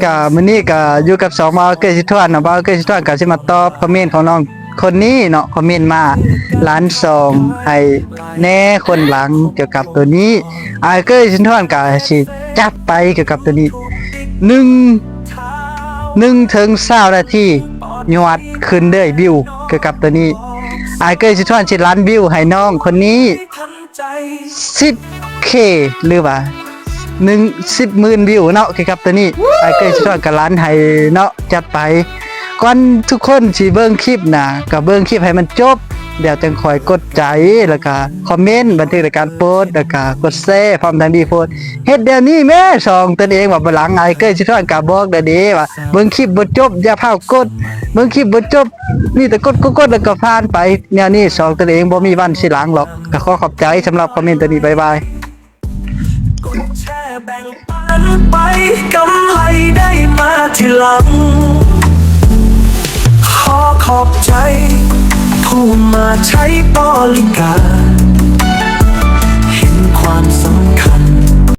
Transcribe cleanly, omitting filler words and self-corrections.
กะมื้อนี้ก็อยู่กับ2บ่าวเกยสิทวนเนาะบ่าวเกยสิทวนก็สิมาตอบคอมเมนต์ของน้องคนนี้เนาะคอมเมนต์มาล้านสองให้แน่คนหลังเกี่ยวกับตัวนี้อายเกยสิทวนก็สิจัดไปเกี่ยวกับตัวนี้1ถึง20นาทียอดขึ้นเด้อวิวเกี่ยวกับตัวนี้อายเกยสิทวนสิล้านวิวให้น้องคนนี้ 10k หรือว่า10,000 วิวเนาะครับตัวนี้ไอ้เกยช่วยกับร้านให้เนาะจัดไปก่อนทุกคนสิเบิ่งคลิปน่ะก็เบิ่งคลิปให้มันจบเดี๋ยวจังคอยกดใจแล้วก็คอมเมนต์บันทึกรายการโพสต์แล้วก็กดแชร์พร้อมทั้งดีโพสต์เฮ็ดเดี๋ยวนี้แม่สองตนเองว่าบ่หลังไอ้เกยช่วยก็บอกเด้ว่าเบิ่งคลิปบ่จบอย่าพากดเบิ่งคลิปบ่จบมีแต่กดแล้วก็ผ่านไปแนวนี้สองตนเองบ่มีวันสิหลังหรอกก็ขอขอบใจสำหรับคอมเมนต์ตัวนี้บ๊ายบายกดแชร์แบ่งปันไปกำไรได้มาทีหลังขอขอบใจผู้มาใช้บริการ